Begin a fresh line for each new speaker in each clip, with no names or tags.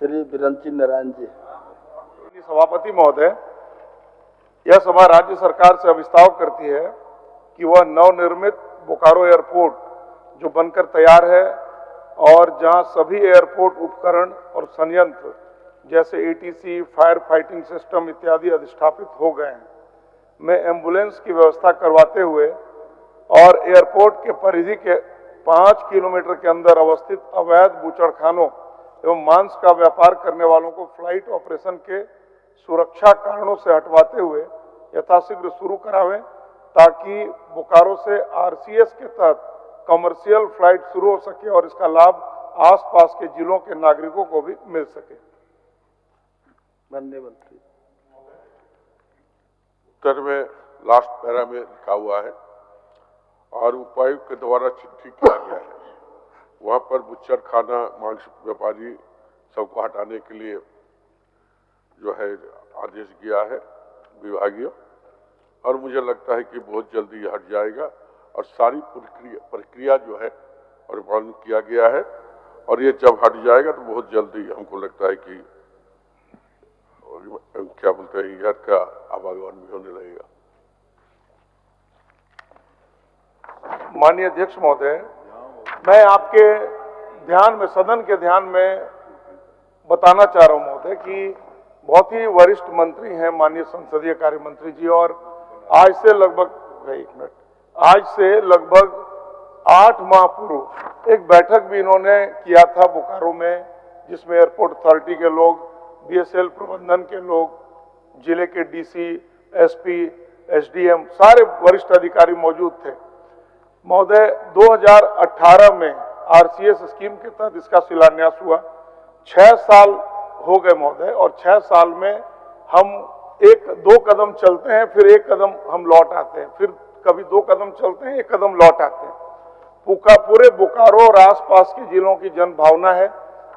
श्री बिरंची नारायण जी।
सभापति महोदय, यह सभा राज्य सरकार से अभिस्ताव करती है कि वह नवनिर्मित बोकारो एयरपोर्ट जो बनकर तैयार है और जहां सभी एयरपोर्ट उपकरण और संयंत्र जैसे एटीसी, फायर फाइटिंग सिस्टम इत्यादि अधिष्ठापित हो गए हैं, में एम्बुलेंस की व्यवस्था करवाते हुए और एयरपोर्ट के परिधि के 5 किलोमीटर के अंदर अवस्थित अवैध बूचड़खानों एवं मांस का व्यापार करने वालों को फ्लाइट ऑपरेशन के सुरक्षा कारणों से हटवाते हुए यथाशीघ्र शुरू करावें, ताकि बोकारो से आरसीएस के तहत कमर्शियल फ्लाइट शुरू हो सके और इसका लाभ आसपास के जिलों के नागरिकों को भी मिल सके।
माननीय मंत्री।
उत्तर में लास्ट पैरा में लिखा हुआ है और उपायुक्त के द्वारा चिट्ठी किया गया है, वहां पर बुच्चर खाना मांस व्यापारी सबको हटाने के लिए जो है आदेश दिया है विभागीय, और मुझे लगता है कि बहुत जल्दी हट जाएगा और सारी प्रक्रिया जो है और पालन किया गया है, और ये जब हट जाएगा तो बहुत जल्दी हमको लगता है कि क्या बोलते हैं घर का आवागमन भी होने लगेगा।
माननीय अध्यक्ष महोदय, मैं आपके ध्यान में, सदन के ध्यान में बताना चाह रहा हूं महोदय कि बहुत ही वरिष्ठ मंत्री हैं माननीय संसदीय कार्य मंत्री जी, और आज से लगभग 8 माह पूर्व एक बैठक भी इन्होंने किया था बोकारो में, जिसमें एयरपोर्ट अथॉरिटी के लोग, बीएसएल प्रबंधन के लोग, जिले के डीसी, एसपी, एसडीएम सारे वरिष्ठ अधिकारी मौजूद थे। महोदय 2018 में आरसीएस स्कीम के तहत इसका शिलान्यास हुआ। 6 साल हो गए महोदय, और 6 साल में हम 1-2 कदम चलते हैं, फिर 1 कदम हम लौट आते हैं, फिर कभी 2 कदम चलते हैं, 1 कदम लौट आते हैं। पूरे बोकारो और आसपास के जिलों की जन भावना है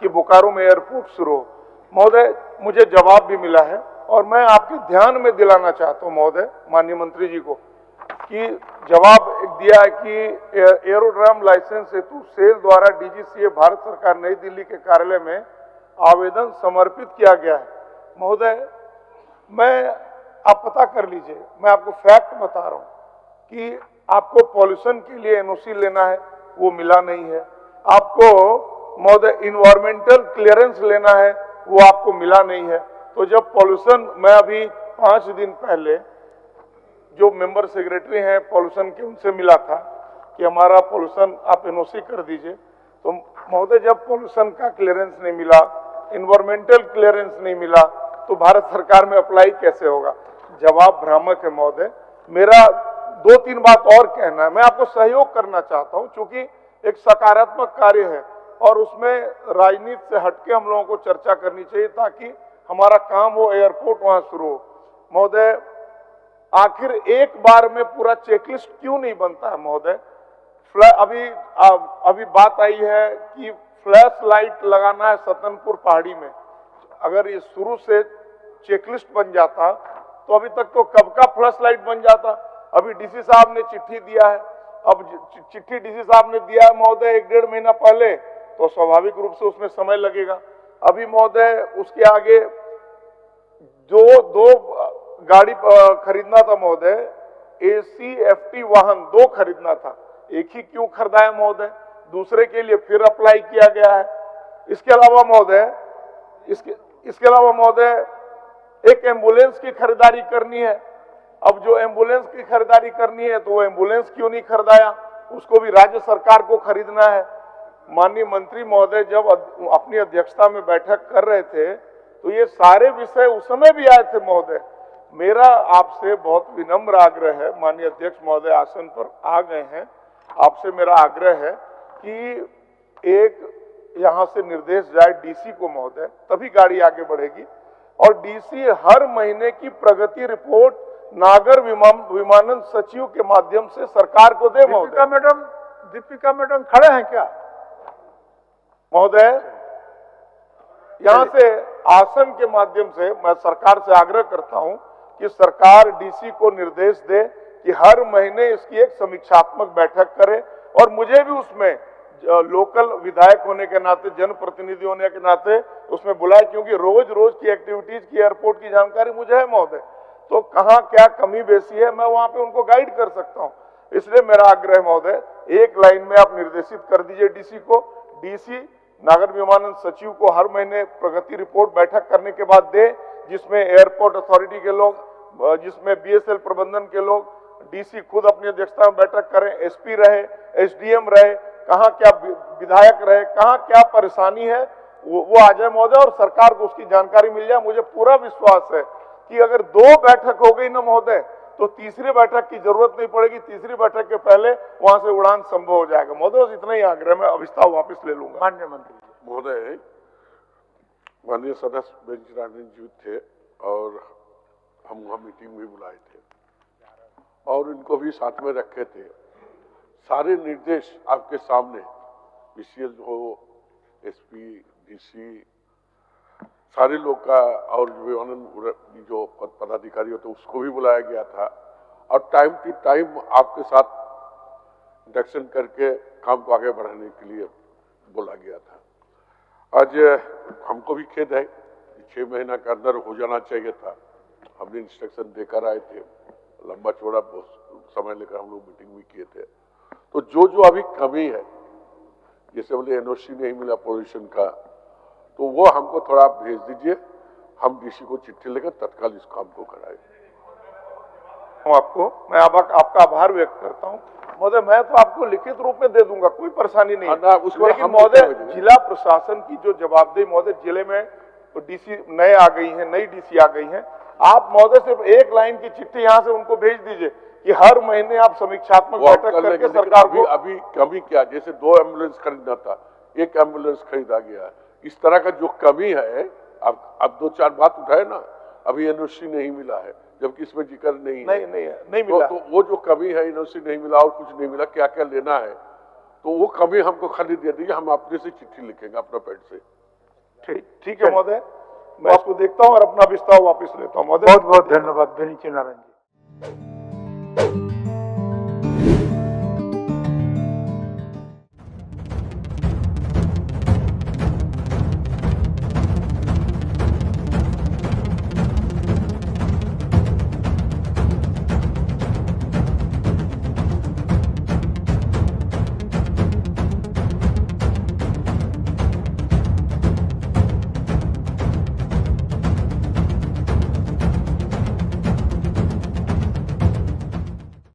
कि बोकारो में एयरपोर्ट शुरू हो। महोदय, मुझे जवाब भी मिला है और मैं आपके ध्यान में दिलाना चाहता हूं महोदय, माननीय मंत्री जी को, कि जवाब दिया है कि एरोड्राम लाइसेंस हेतु सेल द्वारा डीजीसीए भारत सरकार नई दिल्ली के कार्यालय में आवेदन समर्पित किया गया है। महोदय, आप पता कर लीजिए, मैं आपको फैक्ट बता रहा हूं कि आपको पॉल्यूशन के लिए एनओसी लेना है, वो मिला नहीं है। आपको महोदय इन्वायरमेंटल क्लियरेंस लेना है, वो आपको मिला नहीं है। तो जब पॉल्यूशन, मैं अभी 5 दिन पहले जो मेंबर सेक्रेटरी हैं पॉल्यूशन के, उनसे मिला था कि हमारा पॉल्यूशन आप एनओसी कर दीजिए। तो महोदय, जब पॉल्यूशन का क्लियरेंस नहीं मिला, इन्वायरमेंटल क्लियरेंस नहीं मिला, तो भारत सरकार में अप्लाई कैसे होगा? जवाब भ्रामक है महोदय। मेरा 2-3 बात और कहना है, मैं आपको सहयोग करना चाहता हूं, क्योंकि एक सकारात्मक कार्य है और उसमें राजनीति से हटके हम लोगों को चर्चा करनी चाहिए, ताकि हमारा काम हो, एयरपोर्ट वहां शुरू हो। महोदय, आखिर एक बार में पूरा चेकलिस्ट क्यों नहीं बनता है महोदय? अभी बात आई है कि फ्लैश लाइट लगाना है सतनपुर पहाड़ी में। अगर ये शुरू से चेकलिस्ट बन जाता तो अभी तक तो कब का फ्लैश लाइट बन जाता। अभी डीसी साहब ने चिट्ठी दिया है, अब चिट्ठी डीसी साहब ने दिया है महोदय 1-1.5 महीना पहले, तो स्वाभाविक रूप से उसमें समय लगेगा। अभी महोदय उसके आगे दो गाड़ी खरीदना था महोदय, एसीएफटी वाहन 2 खरीदना था, एक ही क्यों खरीदा है महोदय? दूसरे के लिए फिर अप्लाई किया गया है। इसके अलावा महोदय एक एम्बुलेंस की खरीदारी करनी है। अब जो एम्बुलेंस की खरीदारी करनी है, तो वो एम्बुलेंस क्यों नहीं खरीदाया? उसको भी राज्य सरकार को खरीदना है। माननीय मंत्री महोदय जब अपनी अध्यक्षता में बैठक कर रहे थे, तो ये सारे विषय उस समय भी आए थे महोदय। मेरा आपसे बहुत विनम्र आग्रह है, माननीय अध्यक्ष महोदय आसन पर आ गए हैं, आपसे मेरा आग्रह है कि एक यहां से निर्देश जाए डीसी को महोदय, तभी गाड़ी आगे बढ़ेगी। और डीसी हर महीने की प्रगति रिपोर्ट नागर विमानन सचिव के माध्यम से सरकार को दे महोदय।
दीपिका मैडम खड़े हैं क्या
महोदय? यहां से आसन के माध्यम से मैं सरकार से आग्रह करता हूं कि सरकार डीसी को निर्देश दे कि हर महीने इसकी एक समीक्षात्मक बैठक करे, और मुझे भी उसमें लोकल विधायक होने के नाते, जनप्रतिनिधि होने के नाते उसमें बुलाए, क्योंकि रोज रोज की एक्टिविटीज की, एयरपोर्ट की जानकारी मुझे है महोदय। तो कहाँ क्या कमी बेसी है मैं वहां पे उनको गाइड कर सकता हूं। इसलिए मेरा आग्रह महोदय, एक लाइन में आप निर्देशित कर दीजिए डीसी को, डीसी नागर विमानन सचिव को हर महीने प्रगति रिपोर्ट बैठक करने के बाद दे, जिसमें एयरपोर्ट अथॉरिटी के लोग, जिसमें बीएसएल प्रबंधन के लोग, डीसी खुद अपनी अध्यक्षता में बैठक करें, एसपी रहे, एसडीएम रहे, कहाँ क्या विधायक रहे, कहाँ क्या परेशानी है वो आ जाए महोदय, और सरकार को उसकी जानकारी मिल जाए। मुझे पूरा विश्वास है कि अगर 2 बैठक हो गई ना महोदय, तो तीसरी बैठक की जरूरत नहीं पड़ेगी। तीसरी बैठक के पहले वहां से उड़ान संभव हो जाएगा महोदय। बस इतना ही आग्रह, मैं अभिस्ताव वापस ले लूंगा।
माननीय मंत्री
महोदय, माननीय सदस्य बेंचरानी जी थे और हम वहाँ मीटिंग भी बुलाए थे और इनको भी साथ में रखे थे। सारे निर्देश आपके सामने, बीसीएल हो, एसपी, डीसी, सारे लोग का, और विमानन जो पदाधिकारी होते उसको भी बुलाया गया था और टाइम टू टाइम आपके साथ इंडक्शन करके काम को आगे बढ़ाने के लिए बोला गया था। आज हमको भी खेद है, 6 महीना के अंदर हो जाना चाहिए था। हमने इंस्ट्रक्शन देकर आए थे, लंबा चौड़ा समय लेकर हम लोग मीटिंग भी किए थे। तो जो अभी कमी है, जैसे बोले एनओसी नहीं मिला पोल्यूशन का, तो वो हमको थोड़ा आप भेज दीजिए, हम डीसी को चिट्ठी लेकर तत्काल इस काम को कराए।
मैं आपका आभार व्यक्त करता हूं महोदय। मैं तो आपको लिखित रूप में दे दूंगा, कोई परेशानी नहीं है। लेकिन महोदय, जिला प्रशासन की जो जवाबदेही महोदय, जिले में डीसी नए आ गई हैं, नई डीसी आ गई हैं, आप महोदय सिर्फ एक लाइन की चिट्ठी यहाँ से उनको भेज दीजिए कि हर महीने आप समीक्षात्मक बैठक करके सरकार को।
अभी कमी क्या, जैसे 2 एम्बुलेंस खरीदना था, 1 एम्बुलेंस खरीदा गया। इस तरह का जो कमी है, अब 2-4 बात उठाए ना, अभी एनओसी नहीं मिला है, जबकि इसमें जिक्र नहीं मिला। तो वो जो कमी है, एनओसी नहीं मिला और कुछ नहीं मिला, क्या क्या लेना है, तो वो कमी हमको खाली दे दीजिए, हम अपने से चिट्ठी लिखेंगे अपना पेट से।
ठीक है महोदय, मैं आपको देखता हूँ और अपना विस्तार वापस लेता हूँ महोदय।
बहुत बहुत धन्यवाद बेनीचि नारायण जी।